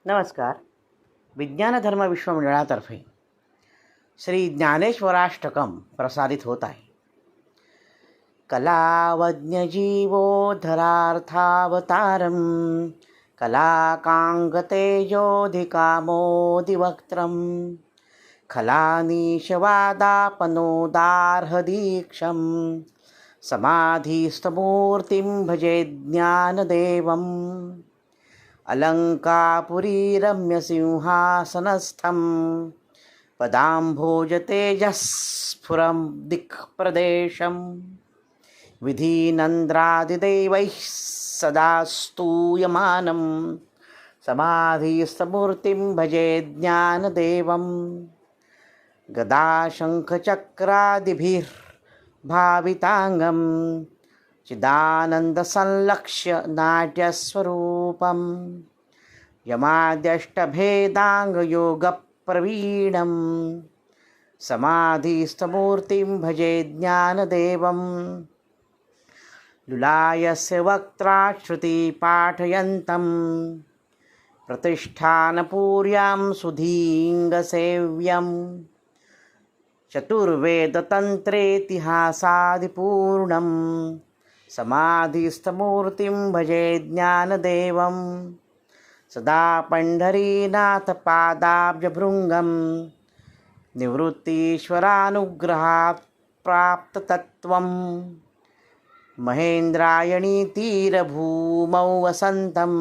नमस्कार. विज्ञान धर्म विश्वमंडळातर्फे श्री ज्ञानेश्वराष्टकम प्रसारित होत आहे. कलावज्ञजीवोद्धरार्थावतारं कलाकाङ्गतेजोधिकामोदिवक्त्रं खलानीशवादापनोदार्हदीक्षं समाधिस्थमूर्तिं भजे ज्ञानदेवम्. अलङ्कापुरीरम्यसिंहासनस्थं पदाम्भोजतेजःस्फुरं दिक्प्रदेशं विधिनन्द्रादिदैवैः सदा स्तूयमानं समाधिस्थमूर्तिं भजे ज्ञानदेवं. गदाशङ्खचक्रादिभिर्भाविताङ्गं चिदानन्दसंलक्ष्य नाट्यस्वरूपं यमाद्यष्टभेदाङ्गयोगप्रवीणं समाधिस्थमूर्तिं भजे ज्ञानदेवं. लुलायस्य वक्त्राश्रुतिपाठयन्तं प्रतिष्ठानपूर्यां सुधीङ्गसेव्यं चतुर्वेदतन्त्रेतिहासादिपूर्णं समाधिस्थमूर्तिं भजे ज्ञानदेवं. सदा पंढरीनाथपादाब्जभृङ्गं निवृत्तीश्वरानुग्रहात् प्राप्ततत्त्वं महेन्द्रायणीतीरभूमौ वसन्तं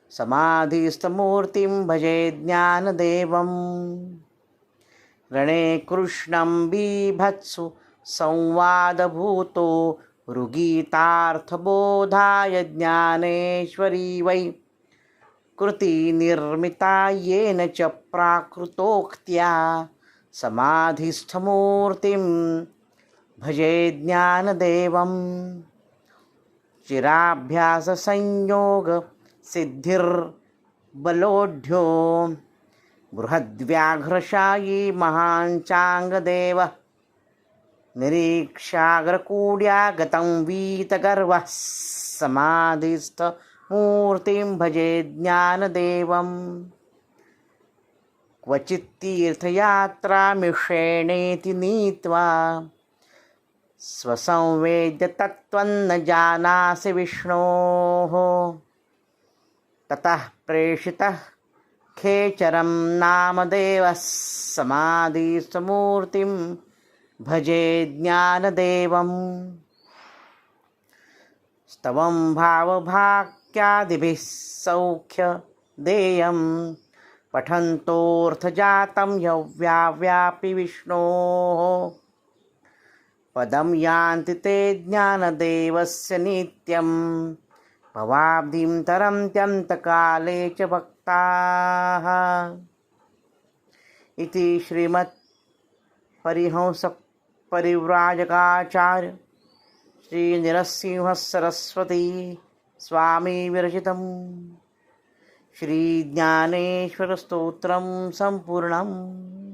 समाधिस्थमूर्तिं भजे ज्ञानदेवं. रणे कृष्णं बीभत्सु संवादभूतो रुगीतार्थबोधाय ज्ञानेश्वरी वै कृतिनिर्मिता येन च प्राकृतोक्त्या समाधिस्थमूर्तिं भजे ज्ञानदेवं. चिराभ्याससंयोगसिद्धिर्बलोढ्यो बृहद्व्याघ्रशायी महाञ्चाङ्गदेवः निरीक्षाग्रकूड्यागतं वीतगर्वः समाधिस्थमूर्तिं भजे ज्ञानदेवं. क्वचित्तीर्थयात्रामिषेणेति नीत्वा स्वसंवेद्यतत्त्वं न जानासि विष्णोः ततः प्रेषितः खेचरं नामदेवः समाधिस्थमूर्तिं भजे ज्ञानदेवं. स्तवं भावभाक्यादिभिः सौख्यदेयं पठन्तोऽर्थजातं यव्याव्यापि विष्णोः पदं यान्ति ते ज्ञानदेवस्य नित्यं भवाब्धिं तरन्त्यन्तकाले च भक्ताः. इति श्रीमत्परिहंसपरिव्राजकाचार्य श्रीनरसिंहसरस्वती स्वामी विरचितं श्रीज्ञानेश्वरस्तोत्रं सम्पूर्णम्.